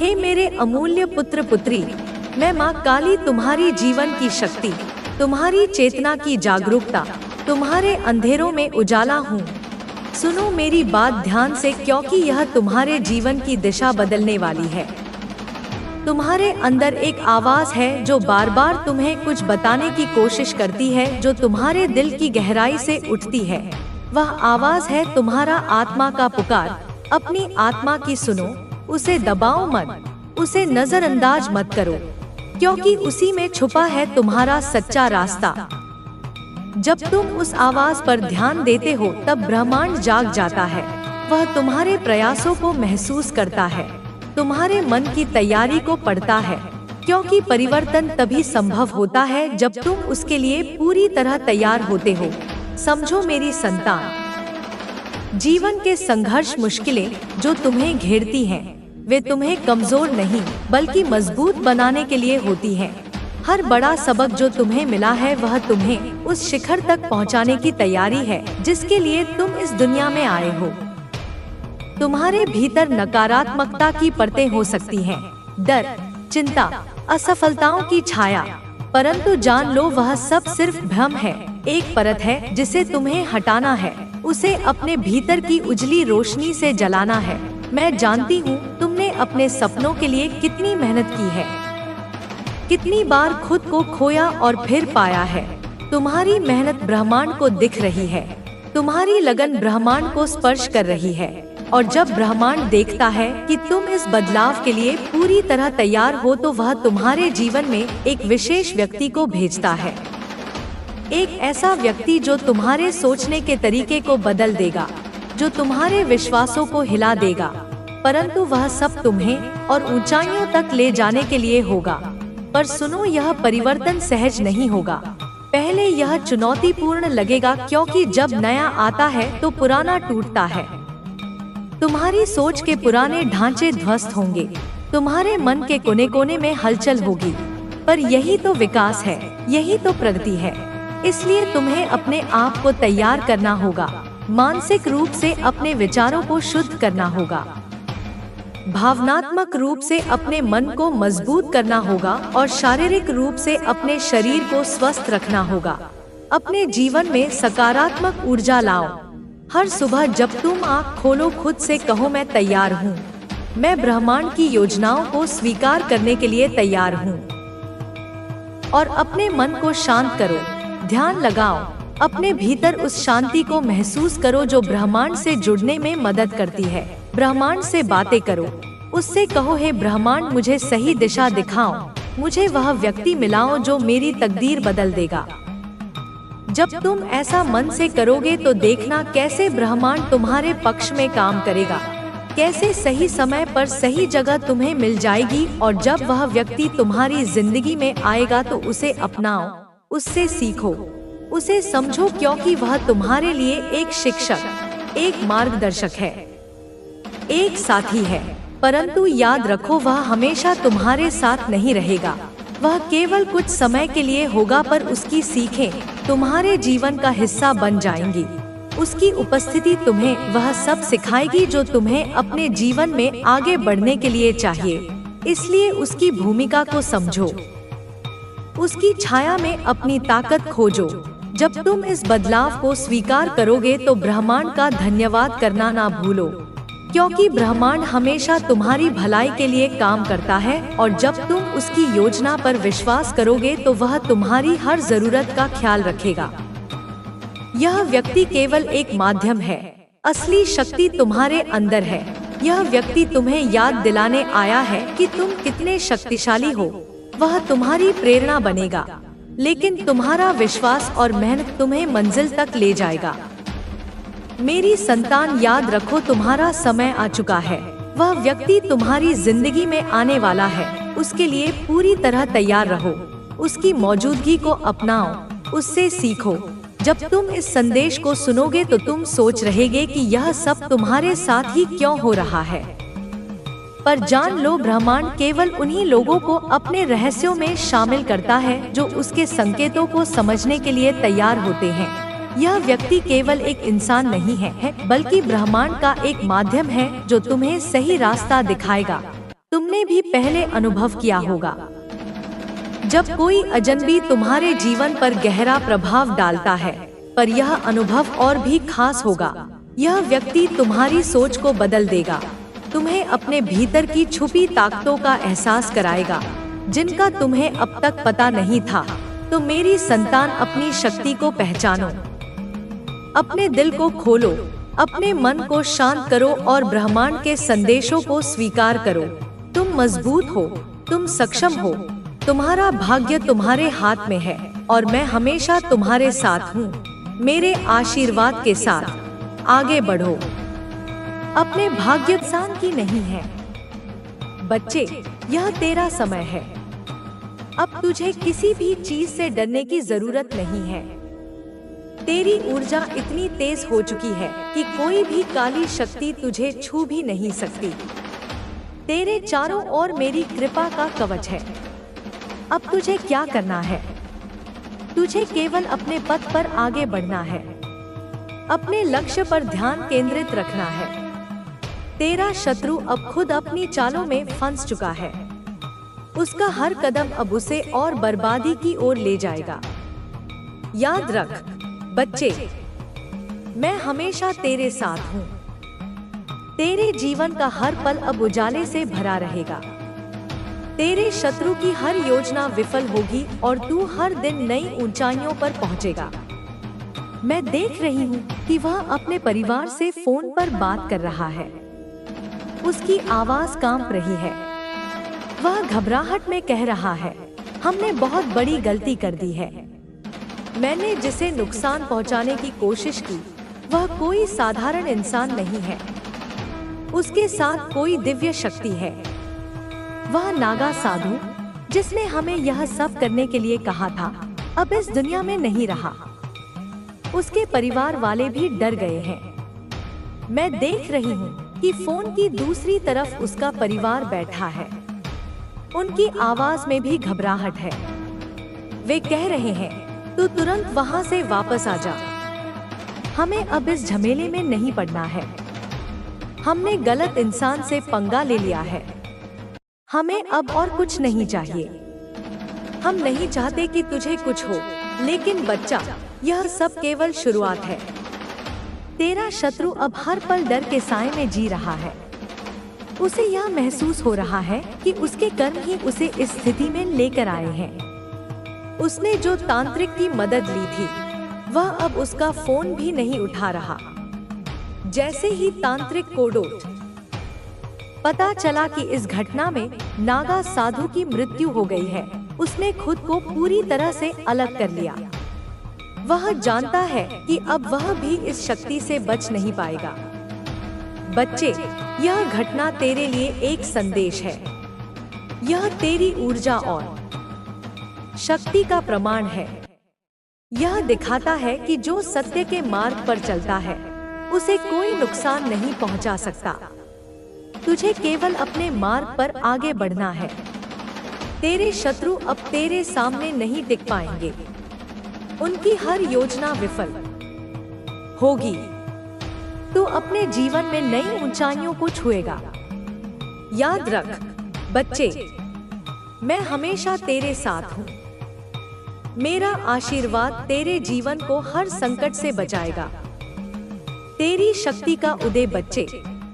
हे मेरे अमूल्य पुत्र पुत्री, मैं माँ काली तुम्हारी जीवन की शक्ति, तुम्हारी चेतना की जागरूकता, तुम्हारे अंधेरों में उजाला हूँ। सुनो मेरी बात ध्यान से, क्योंकि यह तुम्हारे जीवन की दिशा बदलने वाली है। तुम्हारे अंदर एक आवाज है जो बार बार तुम्हें कुछ बताने की कोशिश करती है, जो तुम्हारे दिल की गहराई से उठती है। वह आवाज है तुम्हारा आत्मा का पुकार। अपनी आत्मा की सुनो, उसे दबाओ मत, उसे नजरअंदाज मत करो, क्योंकि उसी में छुपा है तुम्हारा सच्चा रास्ता। जब तुम उस आवाज पर ध्यान देते हो तब ब्रह्मांड जाग जाता है। वह तुम्हारे प्रयासों को महसूस करता है, तुम्हारे मन की तैयारी को पढ़ता है, क्योंकि परिवर्तन तभी संभव होता है जब तुम उसके लिए पूरी तरह तैयार होते हो। समझो मेरी संतान, जीवन के संघर्ष, मुश्किलें जो तुम्हें घेरती हैं, वे तुम्हें कमजोर नहीं बल्कि मजबूत बनाने के लिए होती हैं। हर बड़ा सबक जो तुम्हें मिला है वह तुम्हें उस शिखर तक पहुंचाने की तैयारी है जिसके लिए तुम इस दुनिया में आए हो। तुम्हारे भीतर नकारात्मकता की परतें हो सकती हैं, डर, चिंता, असफलताओं की छाया, परंतु जान लो वह सब सिर्फ भ्रम है। एक परत है जिसे तुम्हें हटाना है, उसे अपने भीतर की उजली रोशनी से जलाना है। मैं जानती हूँ तुमने अपने सपनों के लिए कितनी मेहनत की है, कितनी बार खुद को खोया और फिर पाया है। तुम्हारी मेहनत ब्रह्मांड को दिख रही है, तुम्हारी लगन ब्रह्मांड को स्पर्श कर रही है। और जब ब्रह्मांड देखता है कि तुम इस बदलाव के लिए पूरी तरह तैयार हो तो वह तुम्हारे जीवन में एक विशेष व्यक्ति को भेजता है। एक ऐसा व्यक्ति जो तुम्हारे सोचने के तरीके को बदल देगा, जो तुम्हारे विश्वासों को हिला देगा, परंतु वह सब तुम्हें और ऊंचाइयों तक ले जाने के लिए होगा। पर सुनो, यह परिवर्तन सहज नहीं होगा। पहले यह चुनौतीपूर्ण लगेगा, क्योंकि जब नया आता है तो पुराना टूटता है। तुम्हारी सोच के पुराने ढांचे ध्वस्त होंगे, तुम्हारे मन के कोने कोने में हलचल होगी, पर यही तो विकास है, यही तो प्रगति है। इसलिए तुम्हें अपने आप को तैयार करना होगा, मानसिक रूप से अपने विचारों को शुद्ध करना होगा, भावनात्मक रूप से अपने मन को मजबूत करना होगा और शारीरिक रूप से अपने शरीर को स्वस्थ रखना होगा। अपने जीवन में सकारात्मक ऊर्जा लाओ। हर सुबह जब तुम आँख खोलो, खुद से कहो मैं तैयार हूँ, मैं ब्रह्मांड की योजनाओं को स्वीकार करने के लिए तैयार हूँ। और अपने मन को शांत करो, ध्यान लगाओ, अपने भीतर उस शांति को महसूस करो जो ब्रह्मांड से जुड़ने में मदद करती है। ब्रह्मांड से बातें करो, उससे कहो हे ब्रह्मांड मुझे सही दिशा दिखाओ, मुझे वह व्यक्ति मिलाओ जो मेरी तकदीर बदल देगा। जब तुम ऐसा मन से करोगे तो देखना कैसे ब्रह्मांड तुम्हारे पक्ष में काम करेगा, कैसे सही समय पर सही जगह तुम्हें मिल जाएगी। और जब वह व्यक्ति तुम्हारी जिंदगी में आएगा तो उसे अपनाओ, उससे सीखो, उसे समझो, क्योंकि वह तुम्हारे लिए एक शिक्षक, एक मार्गदर्शक है, एक साथी है। परंतु याद रखो, वह हमेशा तुम्हारे साथ नहीं रहेगा, वह केवल कुछ समय के लिए होगा, पर उसकी सीखें तुम्हारे जीवन का हिस्सा बन जाएंगी। उसकी उपस्थिति तुम्हें वह सब सिखाएगी जो तुम्हें अपने जीवन में आगे बढ़ने के लिए चाहिए। इसलिए उसकी भूमिका को समझो, उसकी छाया में अपनी ताकत खोजो। जब तुम इस बदलाव को स्वीकार करोगे तो ब्रह्मांड का धन्यवाद करना ना भूलो, क्योंकि ब्रह्मांड हमेशा तुम्हारी भलाई के लिए काम करता है। और जब तुम उसकी योजना पर विश्वास करोगे तो वह तुम्हारी हर जरूरत का ख्याल रखेगा। यह व्यक्ति केवल एक माध्यम है, असली शक्ति तुम्हारे अंदर है। यह व्यक्ति तुम्हें याद दिलाने आया है कि तुम कितने शक्तिशाली हो। वह तुम्हारी प्रेरणा बनेगा, लेकिन तुम्हारा विश्वास और मेहनत तुम्हें मंजिल तक ले जाएगा। मेरी संतान, याद रखो तुम्हारा समय आ चुका है। वह व्यक्ति तुम्हारी जिंदगी में आने वाला है, उसके लिए पूरी तरह तैयार रहो। उसकी मौजूदगी को अपनाओ, उससे सीखो। जब तुम इस संदेश को सुनोगे तो तुम सोच रहेगे कि यह सब तुम्हारे साथ ही क्यों हो रहा है। पर जान लो, ब्रह्मांड केवल उन्हीं लोगों को अपने रहस्यों में शामिल करता है जो उसके संकेतों को समझने के लिए तैयार होते हैं। यह व्यक्ति केवल एक इंसान नहीं है, बल्कि ब्रह्मांड का एक माध्यम है जो तुम्हें सही रास्ता दिखाएगा। तुमने भी पहले अनुभव किया होगा। जब कोई अजनबी तुम्हारे जीवन पर गहरा प्रभाव डालता है, पर यह अनुभव और भी खास होगा। यह व्यक्ति तुम्हारी सोच को बदल देगा, तुम्हें अपने भीतर की छुपी ताकतों का एहसास कराएगा जिनका तुम्हें अब तक पता नहीं था। तो मेरी संतान, अपनी शक्ति को पहचानो, अपने दिल को खोलो, अपने मन को शांत करो और ब्रह्मांड के संदेशों को स्वीकार करो। तुम मजबूत हो, तुम सक्षम हो, तुम्हारा भाग्य तुम्हारे हाथ में है और मैं हमेशा तुम्हारे साथ हूँ। मेरे आशीर्वाद के साथ आगे बढ़ो। अपने भाग्य इंसान की नहीं है। बच्चे, यह तेरा समय है। अब तुझे किसी भी चीज से डरने की जरूरत नहीं है। तेरी ऊर्जा इतनी तेज हो चुकी है कि कोई भी काली शक्ति तुझे छू भी नहीं सकती। तेरे चारों ओर मेरी कृपा का कवच है। अब तुझे क्या करना है? तुझे केवल अपने पथ पर आगे बढ़ना है, अपने लक्ष्य पर ध्यान केंद्रित रखना है। तेरा शत्रु अब खुद अपनी चालों में फंस चुका है। उसका हर कदम अब उसे और बर्बादी की ओर ले जाएगा। याद रख बच्चे, मैं हमेशा तेरे साथ हूँ। तेरे जीवन का हर पल अब उजाले से भरा रहेगा। तेरे शत्रु की हर योजना विफल होगी और तू हर दिन नई ऊंचाइयों पर पहुँचेगा। मैं देख रही हूँ कि वह अपने परिवार से फोन पर बात कर रहा है। उसकी आवाज कांप रही है। वह घबराहट में कह रहा है, हमने बहुत बड़ी गलती कर दी है। मैंने जिसे नुकसान पहुंचाने की कोशिश की, वह कोई साधारण इंसान नहीं है। उसके साथ कोई दिव्य शक्ति है। वह नागा साधु, जिसने हमें यह सब करने के लिए कहा था, अब इस दुनिया में नहीं रहा। उसके परिवार वाले भी डर गए हैं। मैं देख रही हूँ कि फोन की दूसरी तरफ उसका परिवार बैठा है। उनकी आवाज में भी घबराहट है। वे कह रहे हैं, तू तुरंत वहां से वापस आ जा। हमें अब इस झमेले में नहीं पड़ना है। हमने गलत इंसान से पंगा ले लिया है। हमें अब और कुछ नहीं चाहिए। हम नहीं चाहते कि तुझे कुछ हो, लेकिन बच्चा, यह सब केवल शुरुआत है। तेरा शत्रु अब हर पल डर के साए में जी रहा है। उसे यह महसूस हो रहा है कि उसके कर्म ही उसे इस स्थिति में लेकर आए हैं। उसने जो तांत्रिक की मदद ली थी, वह अब उसका फोन भी नहीं उठा रहा। जैसे ही तांत्रिक को पता चला कि इस घटना में नागा साधु की मृत्यु हो गई है, उसने खुद को पूरी तरह से अलग कर लिया। वह जानता है कि अब वह भी इस शक्ति से बच नहीं पाएगा। बच्चे, यह घटना तेरे लिए एक संदेश है। यह तेरी ऊर्जा और शक्ति का प्रमाण है। यह दिखाता है कि जो सत्य के मार्ग पर चलता है, उसे कोई नुकसान नहीं पहुंचा सकता। तुझे केवल अपने मार्ग पर आगे बढ़ना है। तेरे शत्रु अब तेरे सामने नहीं टिक पाएंगे। उनकी हर योजना विफल होगी। तू अपने जीवन में नई ऊंचाइयों को छुएगा। याद रख बच्चे, मैं हमेशा तेरे साथ हूँ। मेरा आशीर्वाद तेरे जीवन को हर संकट से बचाएगा। तेरी शक्ति का उदय बच्चे,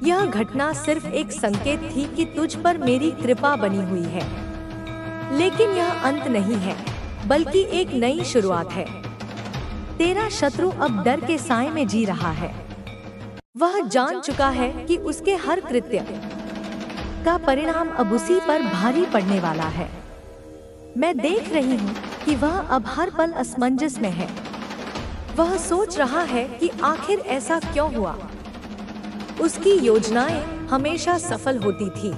यह घटना सिर्फ एक संकेत थी कि तुझ पर मेरी कृपा बनी हुई है। लेकिन यह अंत नहीं है, बल्कि एक नई शुरुआत है। तेरा शत्रु अब डर के साए में जी रहा है। वह जान चुका है कि उसके हर कृत्य का परिणाम अब उसी पर भारी पड़ने वाला है। मैं देख रही हूँ कि वह अब हर पल असमंजस में है। वह सोच रहा है कि आखिर ऐसा क्यों हुआ। उसकी योजनाएं हमेशा सफल होती थी,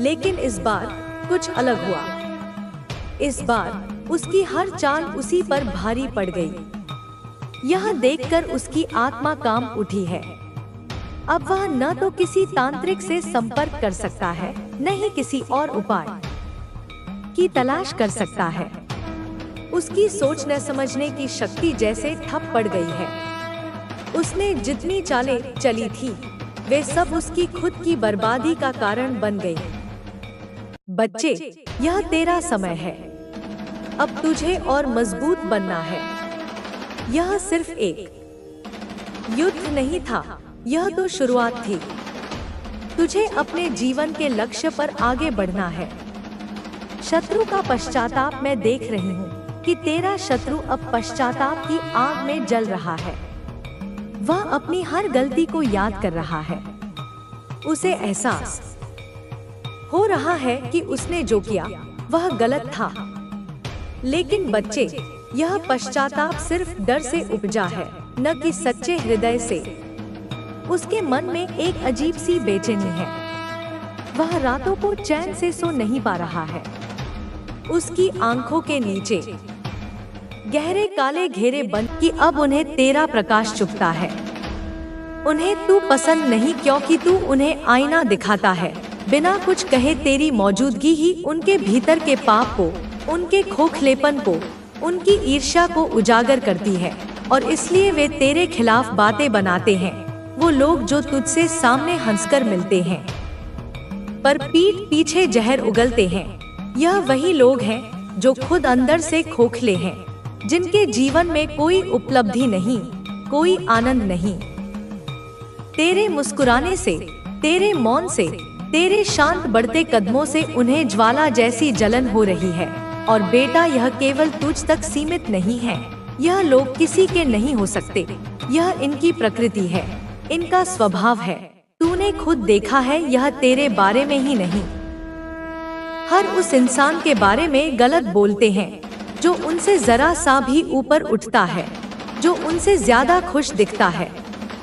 लेकिन इस बार कुछ अलग हुआ। इस बार उसकी हर चाल उसी पर भारी पड़ गई। यह देखकर उसकी आत्मा कांप उठी है। अब वह न तो किसी तांत्रिक से संपर्क कर सकता है, न ही किसी और उपाय की तलाश कर सकता है। उसकी सोच न समझने की शक्ति जैसे ठप पड़ गई है। उसने जितनी चालें चली थी, वे सब उसकी खुद की बर्बादी का कारण बन गई। बच्चे, यह तेरा समय है। अब तुझे और मजबूत बनना है। यह सिर्फ एक युद्ध नहीं था, यह तो शुरुआत थी। तुझे अपने जीवन के लक्ष्य पर आगे बढ़ना है। शत्रु का पश्चाताप मैं देख रही हूँ कि तेरा शत्रु अब पश्चाताप की आग में जल रहा है। वह अपनी हर गलती को याद कर रहा है। उसे एहसास हो रहा है कि उसने जो किया वह गलत था। लेकिन बच्चे, यह पश्चाताप सिर्फ डर से उपजा है, न कि सच्चे हृदय से। उसके मन में एक अजीब सी बेचैनी है। वह रातों को चैन से सो नहीं पा रहा है। उसकी आंखों के नीचे गहरे काले घेरे बन कि अब उन्हें तेरा प्रकाश चुभता है। उन्हें तू पसंद नहीं क्योंकि तू उन्हें आईना दिखाता है। बिना कुछ कहे तेरी मौजूदगी ही उनके भीतर के पाप को, उनके खोखलेपन को, उनकी ईर्ष्या को उजागर करती है और इसलिए वे तेरे खिलाफ बातें बनाते हैं। वो लोग जो तुझसे सामने हंसकर मिलते हैं पर पीठ पीछे जहर उगलते हैं, यह वही लोग हैं जो खुद अंदर से खोखले हैं, जिनके जीवन में कोई उपलब्धि नहीं, कोई आनंद नहीं। तेरे मुस्कुराने से, तेरे मौन से, तेरे शांत बढ़ते कदमों से उन्हें ज्वाला जैसी जलन हो रही है। और बेटा, यह केवल तुझ तक सीमित नहीं है। यह लोग किसी के नहीं हो सकते। यह इनकी प्रकृति है, इनका स्वभाव है। तूने खुद देखा है, यह तेरे बारे में ही नहीं, हर उस इंसान के बारे में गलत बोलते हैं जो उनसे जरा सा भी ऊपर उठता है, जो उनसे ज्यादा खुश दिखता है,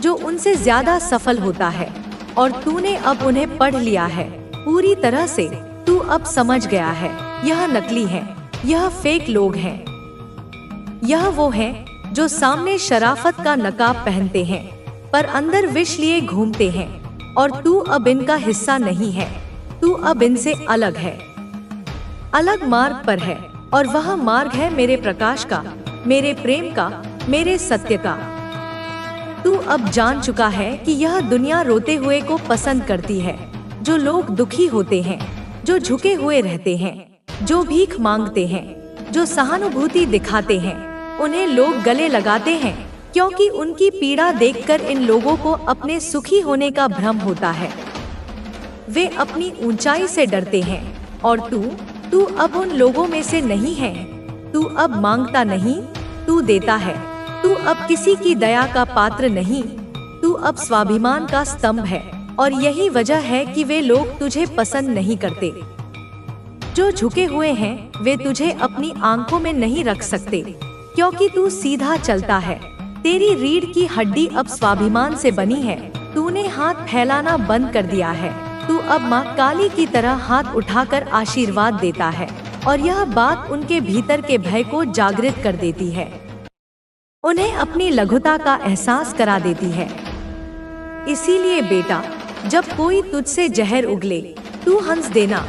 जो उनसे ज्यादा सफल होता है। और तूने अब उन्हें पढ़ लिया है पूरी तरह से। तू अब समझ गया है, यह नकली है, यह फेक लोग हैं। यह वो हैं जो सामने शराफत का नकाब पहनते हैं पर अंदर विष लिए घूमते हैं। और तू अब इनका हिस्सा नहीं है। तू अब इनसे अलग है, अलग मार्ग पर है। और वह मार्ग है मेरे प्रकाश का, मेरे प्रेम का, मेरे सत्य का। तू अब जान चुका है कि यह दुनिया रोते हुए को पसंद करती है, जो लोग दुखी होते हैं, जो झुके हुए रहते हैं, जो भीख मांगते हैं, जो सहानुभूति दिखाते हैं। उन्हें लोग गले लगाते हैं क्योंकि उनकी पीड़ा देखकर इन लोगों को अपने सुखी होने का भ्रम होता है। वे अपनी ऊंचाई से डरते हैं। और तू अब उन लोगों में से नहीं है। तू अब मांगता नहीं, तू देता है। तू अब किसी की दया का पात्र नहीं, तू अब स्वाभिमान का स्तंभ है। और यही वजह है कि वे लोग तुझे पसंद नहीं करते। जो झुके हुए हैं वे तुझे अपनी आंखों में नहीं रख सकते क्योंकि तू सीधा चलता है। तेरी रीढ़ की हड्डी अब स्वाभिमान से बनी है। तूने हाथ फैलाना बंद कर दिया है। तू अब माँ काली की तरह हाथ उठाकर आशीर्वाद देता है। और यह बात उनके भीतर के भय को जागृत कर देती है, उन्हें अपनी लघुता का एहसास करा देती है। इसीलिए बेटा, जब कोई तुझसे जहर उगले तू हंस देना,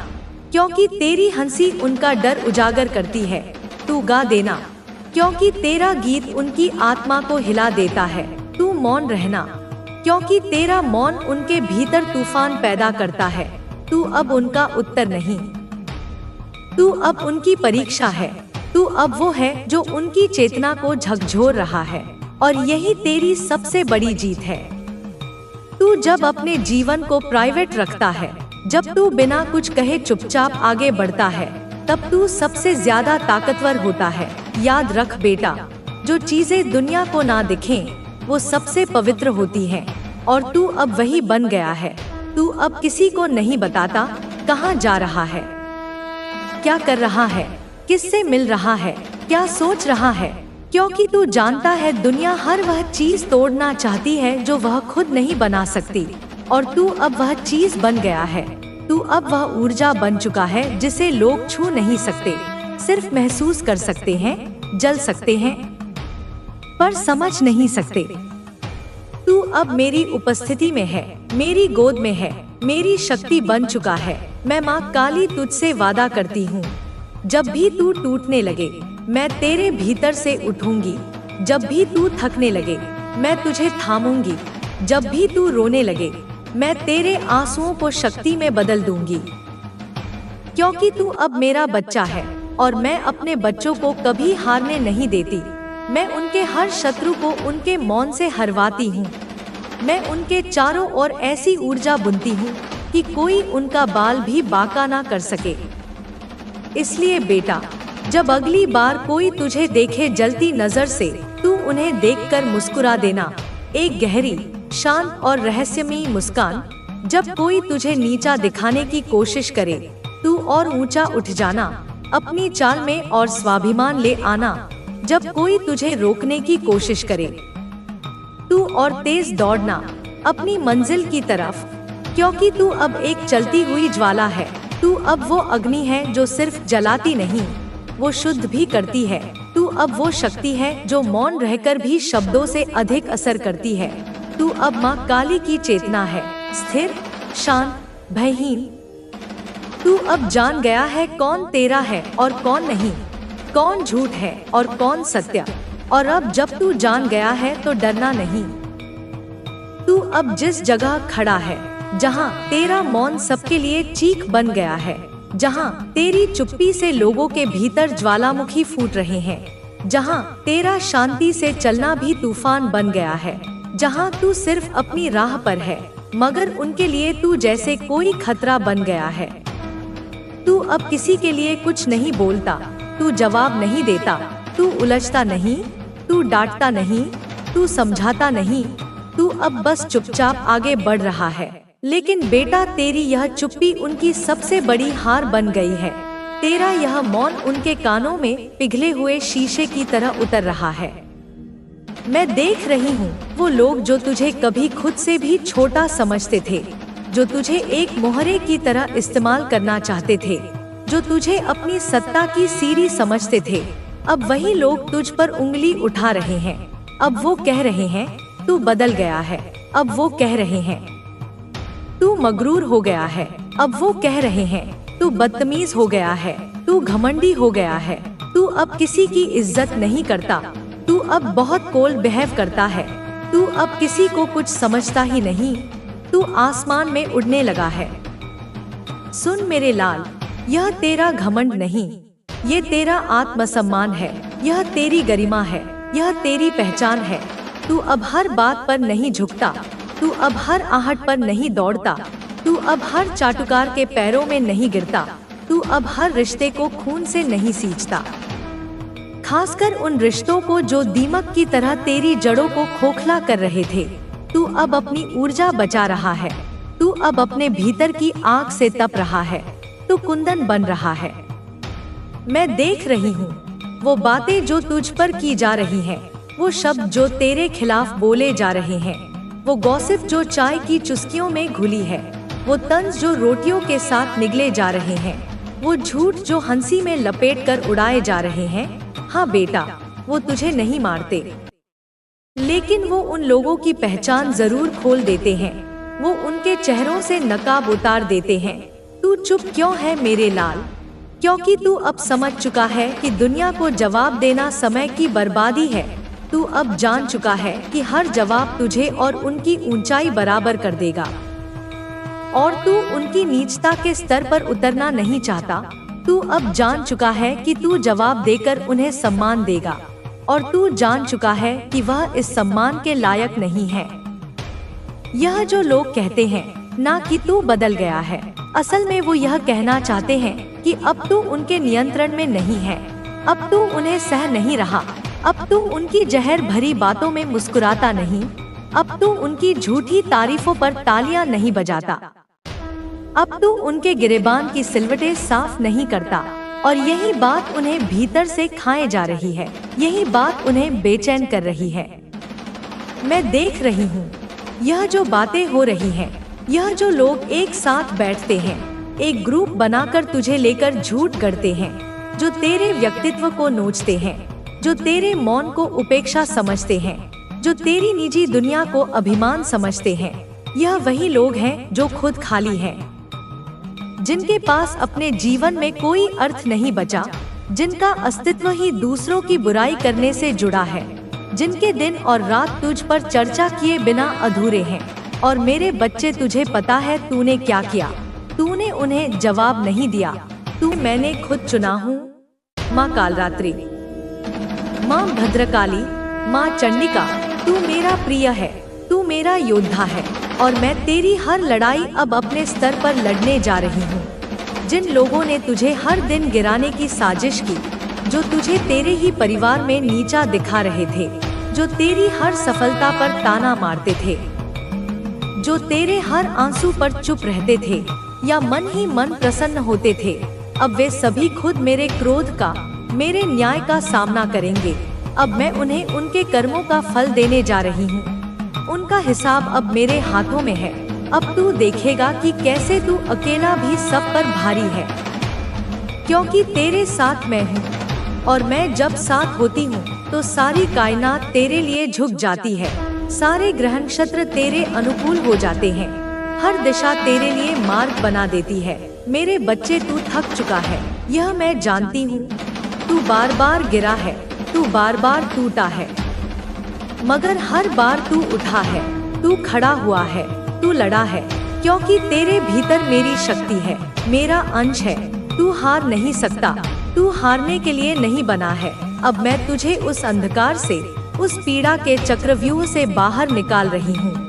क्योंकि तेरी हंसी उनका डर उजागर करती है। तू गा देना, क्योंकि तेरा गीत उनकी आत्मा को हिला देता है। तू मौन रहना, क्योंकि तेरा मौन उनके भीतर तूफान पैदा करता है। तू अब उनका उत्तर नहीं, तू अब उनकी परीक्षा है। तू अब वो है जो उनकी चेतना को झकझोर रहा है। और यही तेरी सबसे बड़ी जीत है। तू जब अपने जीवन को प्राइवेट रखता है, जब तू बिना कुछ कहे चुपचाप आगे बढ़ता है, तब तू सबसे ज्यादा ताकतवर होता है। याद रख बेटा, जो चीजें दुनिया को ना दिखें वो सबसे पवित्र होती हैं। और तू अब वही बन गया है। तू अब किसी को नहीं बताता कहाँ जा रहा है, क्या कर रहा है, किससे मिल रहा है, क्या सोच रहा है, क्योंकि तू जानता है दुनिया हर वह चीज तोड़ना चाहती है जो वह खुद नहीं बना सकती। और तू अब वह चीज बन गया है। तू अब वह ऊर्जा बन चुका है जिसे लोग छू नहीं सकते, सिर्फ महसूस कर सकते हैं, जल सकते हैं, पर समझ नहीं सकते। तू अब मेरी उपस्थिति में है, मेरी गोद में है, मेरी शक्ति बन चुका है। मैं माँ काली तुझसे वादा करती हूँ, जब भी तू टूटने लगे मैं तेरे भीतर से उठूंगी। जब भी तू थकने लगे मैं तुझे थामूंगी। जब भी तू रोने लगे मैं तेरे आंसुओं को शक्ति में बदल दूंगी। क्योंकि तू अब मेरा बच्चा है और मैं अपने बच्चों को कभी हारने नहीं देती। मैं उनके हर शत्रु को उनके मौन से हरवाती हूँ। मैं उनके चारों ओर ऐसी ऊर्जा बुनती हूँ कि कोई उनका बाल भी बांका ना कर सके। इसलिए बेटा, जब अगली बार कोई तुझे देखे जलती नजर से, तू उन्हें देखकर मुस्कुरा देना, एक गहरी, शांत और रहस्यमयी मुस्कान। जब कोई तुझे नीचा दिखाने की कोशिश करे, तू और ऊंचा उठ जाना, अपनी चाल में और स्वाभिमान ले आना। जब कोई तुझे रोकने की कोशिश करे, तू और तेज दौड़ना अपनी मंजिल की तरफ, क्योंकि तू अब एक चलती हुई ज्वाला है। तू अब वो अग्नि है जो सिर्फ जलाती नहीं, वो शुद्ध भी करती है। तू अब वो शक्ति है जो मौन रहकर भी शब्दों से अधिक असर करती है। तू अब माँ काली की चेतना है, स्थिर, शांत, भयहीन। तू अब जान गया है कौन तेरा है और कौन नहीं, कौन झूठ है और कौन सत्य। और अब जब तू जान गया है तो डरना नहीं। तू अब जिस जगह खड़ा है, जहाँ तेरा मौन सबके लिए चीख बन गया है, जहाँ तेरी चुप्पी से लोगों के भीतर ज्वालामुखी फूट रहे हैं, जहाँ तेरा शांति से चलना भी तूफान बन गया है, जहाँ तू सिर्फ अपनी राह पर है मगर उनके लिए तू जैसे कोई खतरा बन गया है। तू अब किसी के लिए कुछ नहीं बोलता, तू जवाब नहीं देता, तू उलझता नहीं, तू डांटता नहीं, तू समझाता नहीं। तू अब बस चुपचाप आगे बढ़ रहा है। लेकिन बेटा, तेरी यह चुप्पी उनकी सबसे बड़ी हार बन गई है। तेरा यह मौन उनके कानों में पिघले हुए शीशे की तरह उतर रहा है। मैं देख रही हूँ वो लोग जो तुझे कभी खुद से भी छोटा समझते थे, जो तुझे एक मोहरे की तरह इस्तेमाल करना चाहते थे, जो तुझे अपनी सत्ता की सीढ़ी समझते थे, अब वही लोग तुझ पर उंगली उठा रहे हैं। अब वो कह रहे हैं तू बदल गया है। अब वो कह रहे हैं तू मगरूर हो गया है। अब वो कह रहे हैं तू बदतमीज हो गया है, तू घमंडी हो गया है, तू अब किसी की इज्जत नहीं करता, तू अब बहुत कोल्ड बिहेव करता है, तू अब किसी को कुछ समझता ही नहीं, तू आसमान में उड़ने लगा है। सुन मेरे लाल, यह तेरा घमंड नहीं, ये तेरा आत्मसम्मान है, यह तेरी गरिमा है, यह तेरी पहचान है। तू अब हर बात पर नहीं झुकता, तू अब हर आहट पर नहीं दौड़ता, तू अब हर चाटुकार के पैरों में नहीं गिरता, तू अब हर रिश्ते को खून से नहीं सींचता, खासकर उन रिश्तों को जो दीमक की तरह तेरी जड़ों को खोखला कर रहे थे। तू अब अपनी ऊर्जा बचा रहा है, तू अब अपने भीतर की आग से तप रहा है, तू कुंदन बन रहा है। मैं देख रही हूँ वो बातें जो तुझ पर की जा रही हैं, वो शब्द जो तेरे खिलाफ बोले जा रहे हैं, वो गॉसिप जो चाय की चुस्कियों में घुली है, वो तंज जो रोटियों के साथ निगले जा रहे हैं, वो झूठ जो हंसी में लपेट कर उड़ाए जा रहे हैं। हाँ बेटा, वो तुझे नहीं मारते, लेकिन वो उन लोगों की पहचान जरूर खोल देते हैं, वो उनके चेहरों से नकाब उतार देते हैं। तू चुप क्यों है मेरे लाल? क्योंकि तू अब समझ चुका है कि दुनिया को जवाब देना समय की बर्बादी है। तू अब जान चुका है कि हर जवाब तुझे और उनकी ऊंचाई बराबर कर देगा, और तू उनकी नीचता के स्तर पर उतरना नहीं चाहता। तू अब जान चुका है कि तू जवाब देकर उन्हें सम्मान देगा, और तू जान चुका है कि वह इस सम्मान के लायक नहीं है। यह जो लोग कहते हैं ना कि तू बदल गया है, असल में वो यह कहना चाहते हैं कि अब तू उनके नियंत्रण में नहीं है, अब तू उन्हें सह नहीं रहा, अब तू उनकी जहर भरी बातों में मुस्कुराता नहीं, अब तू उनकी झूठी तारीफों पर तालियां नहीं बजाता, अब तू उनके गिरेबान की सिलवटें साफ नहीं करता। और यही बात उन्हें भीतर से खाए जा रही है, यही बात उन्हें बेचैन कर रही है। मैं देख रही हूँ यह जो बातें हो रही हैं, यह जो लोग एक साथ बैठते हैं, एक ग्रुप बनाकर तुझे लेकर झूठ गढ़ते हैं, जो तेरे व्यक्तित्व को नोचते हैं, जो तेरे मौन को उपेक्षा समझते हैं, जो तेरी निजी दुनिया को अभिमान समझते हैं। यह वही लोग हैं जो खुद खाली हैं, जिनके पास अपने जीवन में कोई अर्थ नहीं बचा, जिनका अस्तित्व ही दूसरों की बुराई करने से जुड़ा है, जिनके दिन और रात तुझ पर चर्चा किए बिना अधूरे हैं। और मेरे बच्चे, तुझे पता है तूने क्या किया? तूने उन्हें जवाब नहीं दिया, तू मैंने खुद चुना हूँ। माँ कालरात्रि, माँ भद्रकाली, माँ चंडिका, तू मेरा प्रिय है, तू मेरा योद्धा है और मैं तेरी हर लड़ाई अब अपने स्तर पर लड़ने जा रही हूँ। जिन लोगों ने तुझे हर दिन गिराने की साजिश की, जो तुझे तेरे ही परिवार में नीचा दिखा रहे थे, जो तेरी हर सफलता पर ताना मारते थे, जो तेरे हर आंसू पर चुप रहते थे या मन ही मन प्रसन्न होते थे, अब वे सभी खुद मेरे क्रोध का, मेरे न्याय का सामना करेंगे। अब मैं उन्हें उनके कर्मों का फल देने जा रही हूँ। उनका हिसाब अब मेरे हाथों में है। अब तू देखेगा कि कैसे तू अकेला भी सब पर भारी है, क्योंकि तेरे साथ मैं हूँ और मैं जब साथ होती हूँ तो सारी कायनात तेरे लिए झुक जाती है। सारे ग्रह नक्षत्र तेरे अनुकूल हो जाते हैं, हर दिशा तेरे लिए मार्ग बना देती है। मेरे बच्चे, तू थक चुका है, यह मैं जानती हूँ। तू बार बार गिरा है, तू बार बार टूटा है, मगर हर बार तू उठा है, तू खड़ा हुआ है, तू लड़ा है, क्योंकि तेरे भीतर मेरी शक्ति है, मेरा अंश है। तू हार नहीं सकता, तू हारने के लिए नहीं बना है। अब मैं तुझे उस अंधकार से, उस पीड़ा के चक्रव्यूह से बाहर निकाल रही हूँ।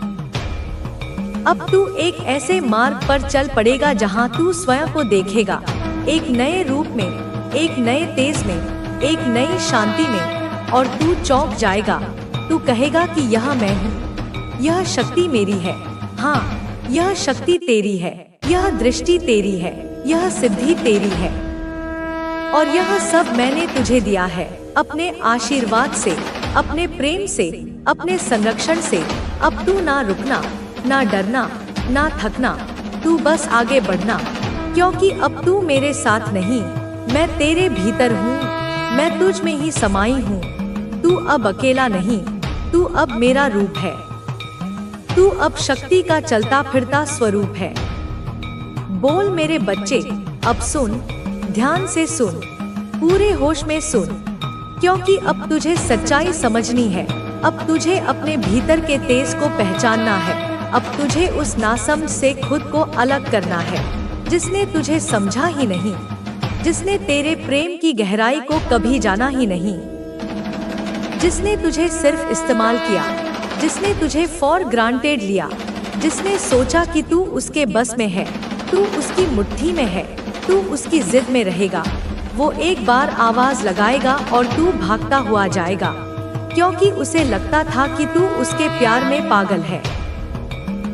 अब तू एक ऐसे मार्ग पर चल पड़ेगा जहाँ तू स्वयं को देखेगा, एक नए रूप में, एक नए तेज में, एक नई शांति में, और तू चौंक जाएगा। तू कहेगा कि यह मैं हूँ, यह शक्ति मेरी है। हाँ, यह शक्ति तेरी है, यह दृष्टि तेरी है, यह सिद्धि तेरी है, और यह सब मैंने तुझे दिया है अपने आशीर्वाद से, अपने प्रेम से, अपने संरक्षण से। अब तू ना रुकना, ना डरना, ना थकना, तू बस आगे बढ़ना, क्योंकि अब तू मेरे साथ नहीं, मैं तेरे भीतर हूँ, मैं तुझ में ही समाई हूँ। तू अब अकेला नहीं, तू अब मेरा रूप है, तू अब शक्ति का चलता फिरता स्वरूप है। बोल मेरे बच्चे, अब सुन, ध्यान से सुन, पूरे होश में सुन, क्योंकि अब तुझे सच्चाई समझनी है। अब तुझे अपने भीतर के तेज को पहचानना है। अब तुझे उस नासमझ से खुद को अलग करना है, जिसने तुझे समझा ही नहीं, जिसने तेरे प्रेम की गहराई को कभी जाना ही नहीं, जिसने तुझे सिर्फ इस्तेमाल किया, जिसने तुझे फॉर ग्रांटेड लिया, जिसने सोचा कि तू उसके बस में है, तू उसकी मुट्ठी में है, तू उसकी जिद में रहेगा। वो एक बार आवाज लगाएगा और तू भागता हुआ जाएगा, क्योंकि उसे लगता था कि तू उसके प्यार में पागल है।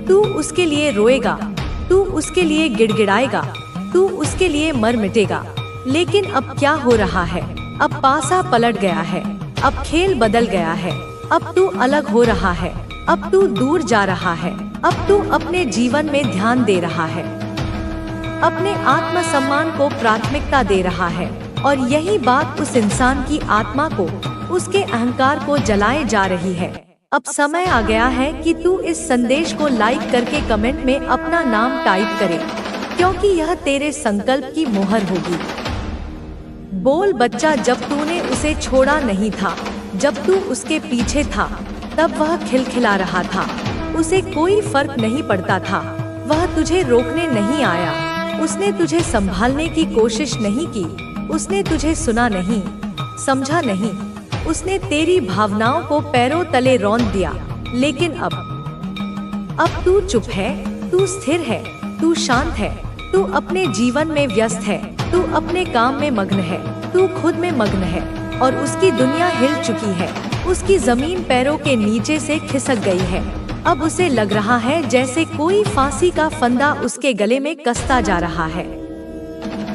तू उसके लिए रोएगा, तू उसके लिए गिड़गिड़ाएगा, तू उसके लिए मर मिटेगा। लेकिन अब क्या हो रहा है? अब पासा पलट गया है, अब खेल बदल गया है। अब तू अलग हो रहा है, अब तू दूर जा रहा है, अब तू अपने जीवन में ध्यान दे रहा है, अपने आत्मसम्मान को प्राथमिकता दे रहा है। और यही बात उस इंसान की आत्मा को, उसके अहंकार को जलाए जा रही है। अब समय आ गया है कि तू इस संदेश को लाइक करके कमेंट में अपना नाम टाइप करे, क्योंकि यह तेरे संकल्प की मोहर होगी। बोल बच्चा, जब तूने उसे छोड़ा नहीं था, जब तू उसके पीछे था, तब वह खिलखिला रहा था, उसे कोई फर्क नहीं पड़ता था। वह तुझे रोकने नहीं आया, उसने तुझे संभालने की कोशिश नहीं की, उसने तुझे सुना नहीं, समझा नहीं, उसने तेरी भावनाओं को पैरों तले रौंद दिया। लेकिन अब तू चुप है, तू स्थिर है, तू शांत है, तू अपने जीवन में व्यस्त है, तू अपने काम में मग्न है, तू खुद में मग्न है, और उसकी दुनिया हिल चुकी है, उसकी जमीन पैरों के नीचे से खिसक गई है। अब उसे लग रहा है जैसे कोई फांसी का फंदा उसके गले में कसता जा रहा है।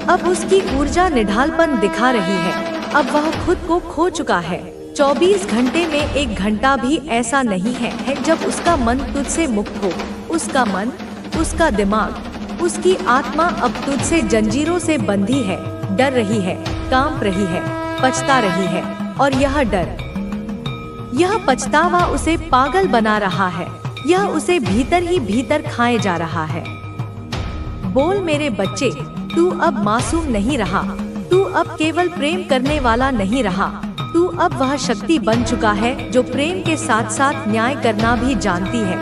अब उसकी ऊर्जा निढालपन दिखा रही है, अब वह खुद को खो चुका है। 24 घंटे में 1 घंटा भी ऐसा नहीं है जब उसका मन तुझसे मुक्त हो। उसका मन, उसका दिमाग, उसकी आत्मा अब तुझसे जंजीरों से बंधी है, डर रही है, कांप रही है, पछता रही है, और यह डर, यह पछतावा उसे पागल बना रहा है, यह उसे भीतर ही भीतर खाए जा रहा है। बोल मेरे बच्चे, तू अब मासूम नहीं रहा, तू अब केवल प्रेम करने वाला नहीं रहा, तू अब वह शक्ति बन चुका है जो प्रेम के साथ साथ न्याय करना भी जानती है,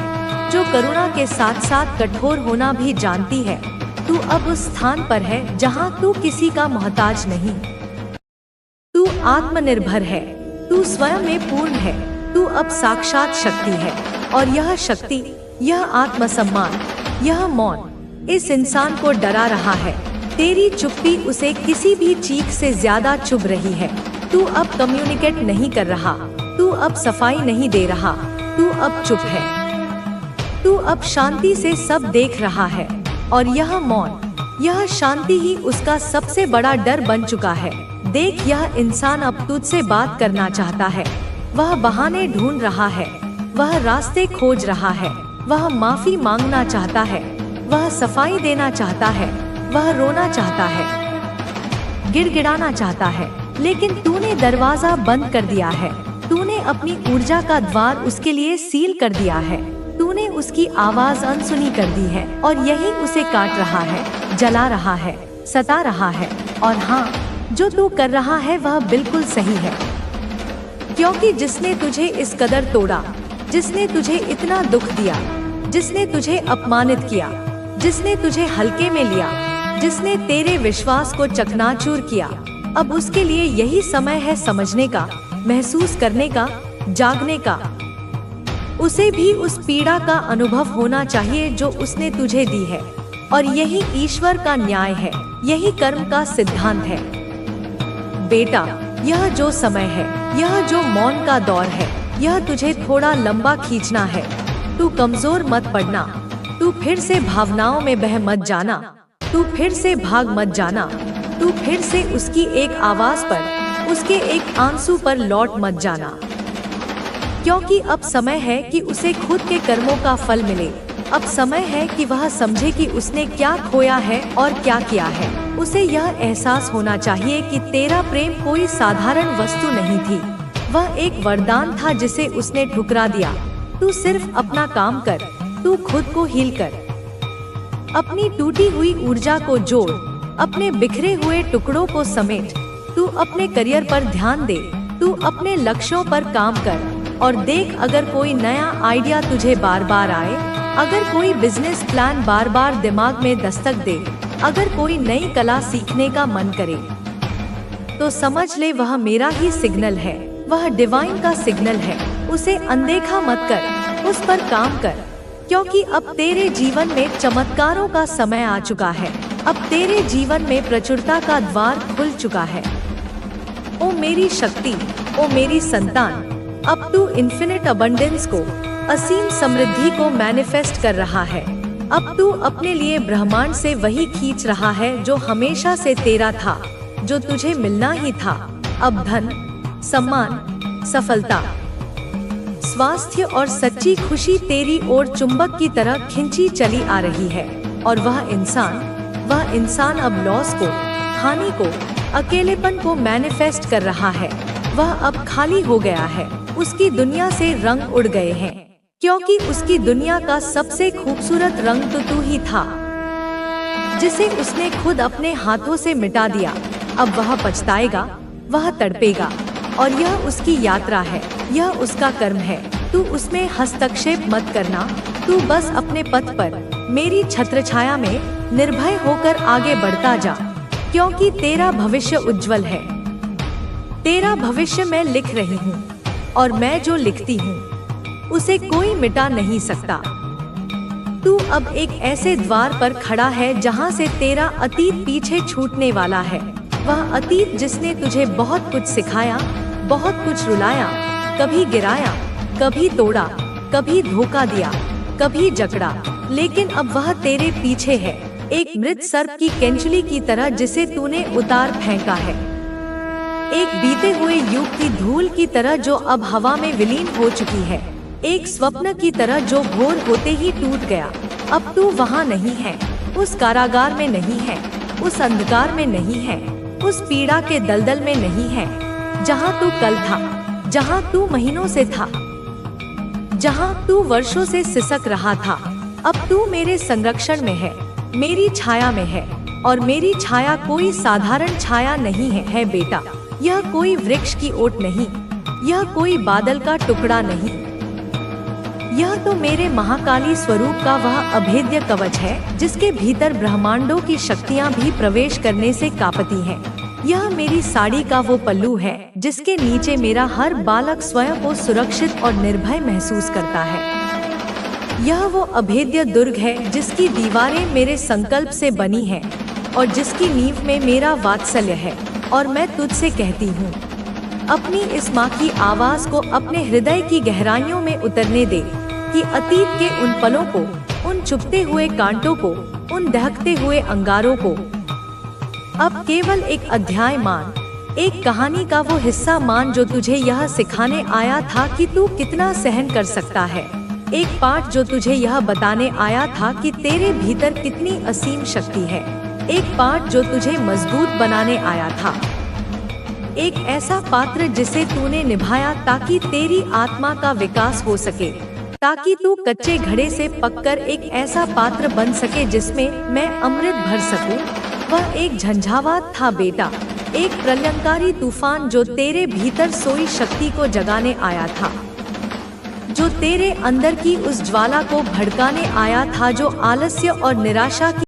जो करुणा के साथ साथ कठोर होना भी जानती है, तू अब उस स्थान पर है जहाँ तू किसी का मोहताज नहीं। तू आत्मनिर्भर है, तू स्वयं में पूर्ण है, तू अब साक्षात शक्ति है। और यह शक्ति, यह आत्मसम्मान, यह मौन इस इंसान को डरा रहा है। तेरी चुप्पी उसे किसी भी चीख से ज्यादा चुभ रही है। तू अब कम्युनिकेट नहीं कर रहा, तू अब सफाई नहीं दे रहा, तू अब चुप है। तू अब शांति से सब देख रहा है और यह मौन, यह शांति ही उसका सबसे बड़ा डर बन चुका है। देख, यह इंसान अब तुझसे बात करना चाहता है। वह बहाने ढूंढ रहा है, वह रास्ते खोज रहा है, वह माफी मांगना चाहता है, वह सफाई देना चाहता है, वह रोना चाहता है, गिड़गिड़ाना चाहता है, लेकिन तूने दरवाजा बंद कर दिया है। तूने अपनी ऊर्जा का द्वार उसके लिए सील कर दिया है। तूने उसकी आवाज अनसुनी कर दी है और यही उसे काट रहा है, जला रहा है, सता रहा है। और हाँ, जो तू कर रहा है वह बिल्कुल सही है, क्योंकि जिसने तुझे इस कदर तोड़ा, जिसने तुझे इतना दुख दिया, जिसने तुझे अपमानित किया, जिसने तुझे हल्के में लिया, जिसने तेरे विश्वास को चकनाचूर किया, अब उसके लिए यही समय है समझने का, महसूस करने का, जागने का। उसे भी उस पीड़ा का अनुभव होना चाहिए जो उसने तुझे दी है। और यही ईश्वर का न्याय है, यही कर्म का सिद्धांत है। बेटा, यह जो समय है, यह जो मौन का दौर है, यह तुझे थोड़ा लंबा खींचना है। तू कमजोर मत पड़ना, तू फिर से भावनाओं में बह मत जाना, तू फिर से भाग मत जाना, तू फिर से उसकी एक आवाज पर, उसके एक आंसू पर लौट मत जाना। क्योंकि अब समय है कि उसे खुद के कर्मों का फल मिले। अब समय है कि वह समझे कि उसने क्या खोया है और क्या किया है। उसे यह एहसास होना चाहिए कि तेरा प्रेम कोई साधारण वस्तु नहीं थी, वह एक वरदान था जिसे उसने ठुकरा दिया। तू सिर्फ अपना काम कर, तू खुद को हील कर, अपनी टूटी हुई ऊर्जा को जोड़, अपने बिखरे हुए टुकड़ों को समेट। तू अपने करियर पर ध्यान दे, तू अपने लक्ष्यों पर काम कर और देख, अगर कोई नया आइडिया तुझे बार बार आए, अगर कोई बिजनेस प्लान बार बार दिमाग में दस्तक दे, अगर कोई नई कला सीखने का मन करे, तो समझ ले वह मेरा ही सिग्नल है, वह डिवाइन का सिग्नल है। उसे अनदेखा मत कर, उस पर काम कर, क्योंकि अब तेरे जीवन में चमत्कारों का समय आ चुका है। अब तेरे जीवन में प्रचुरता का द्वार खुल चुका है। ओ मेरी शक्ति, ओ मेरी संतान, अब तू इन्फिनिट अबंडेंस को, असीम समृद्धि को मैनिफेस्ट कर रहा है। अब तू अपने लिए ब्रह्मांड से वही खींच रहा है जो हमेशा से तेरा था, जो तुझे मिलना ही था। अब धन, सम्मान, सफलता, स्वास्थ्य और सच्ची खुशी तेरी ओर चुंबक की तरह खिंची चली आ रही है। और वह इंसान अब लॉस को, हानि को, अकेलेपन को मैनिफेस्ट कर रहा है। वह अब खाली हो गया है, उसकी दुनिया से रंग उड़ गए हैं, क्योंकि उसकी दुनिया का सबसे खूबसूरत रंग तो तू ही था, जिसे उसने खुद अपने हाथों से मिटा दिया। अब वह पछताएगा, वह तड़पेगा, और यह उसकी यात्रा है, यह उसका कर्म है। तू उसमें हस्तक्षेप मत करना, तू बस अपने पथ पर, मेरी छत्रछाया में निर्भय होकर आगे बढ़ता जा, क्योंकि तेरा भविष्य उज्जवल है। तेरा भविष्य मैं लिख रही हूँ, और मैं जो लिखती हूँ उसे कोई मिटा नहीं सकता। तू अब एक ऐसे द्वार पर खड़ा है जहाँ से तेरा अतीत पीछे छूटने वाला है। वह अतीत जिसने तुझे बहुत कुछ सिखाया, बहुत कुछ रुलाया, कभी गिराया, कभी तोड़ा, कभी धोखा दिया, कभी जकड़ा, लेकिन अब वह तेरे पीछे है, एक मृत सर्प की केंचुली की तरह जिसे तूने उतार फेंका है, एक बीते हुए युग की धूल की तरह जो अब हवा में विलीन हो चुकी है, एक स्वप्न की तरह जो भोर होते ही टूट गया। अब तू वहाँ नहीं है, उस कारागार में नहीं है, उस अंधकार में नहीं है, उस पीड़ा के दलदल में नहीं है, जहाँ तू कल था, जहाँ तू महीनों से था, जहाँ तू वर्षों से सिसक रहा था। अब तू मेरे संरक्षण में है, मेरी छाया में है, और मेरी छाया कोई साधारण छाया नहीं है बेटा। यह कोई वृक्ष की ओट नहीं, यह कोई बादल का टुकड़ा नहीं, यह तो मेरे महाकाली स्वरूप का वह अभेद्य कवच है जिसके भीतर ब्रह्मांडों की शक्तियाँ भी प्रवेश करने से कांपती हैं। यह मेरी साड़ी का वो पल्लू है जिसके नीचे मेरा हर बालक स्वयं को सुरक्षित और निर्भय महसूस करता है। यह वो अभेद्य दुर्ग है जिसकी दीवारें मेरे संकल्प से बनी हैं और जिसकी नींव में मेरा वात्सल्य है। और मैं तुझसे कहती हूँ, अपनी इस माँ की आवाज को अपने हृदय की गहराइयों में उतरने दे कि अतीत के उन पलों को, उन चुभते हुए कांटों को, उन दहकते हुए अंगारों को अब केवल एक अध्याय मान, एक कहानी का वो हिस्सा मान जो तुझे यह सिखाने आया था कि तू कितना सहन कर सकता है। एक पाठ जो तुझे यह बताने आया था कि तेरे भीतर कितनी असीम शक्ति है। एक पाठ जो तुझे मजबूत बनाने आया था। एक ऐसा पात्र जिसे तूने निभाया ताकि तेरी आत्मा का विकास हो सके, ताकि तू कच्चे घड़े से पककर एक ऐसा पात्र बन सके जिसमें मैं अमृत भर सकूं। वह एक झंझावात था बेटा, एक प्रलयंकारी तूफान जो तेरे भीतर सोई शक्ति को जगाने आया था, जो तेरे अंदर की उस ज्वाला को भड़काने आया था जो आलस्य और निराशा की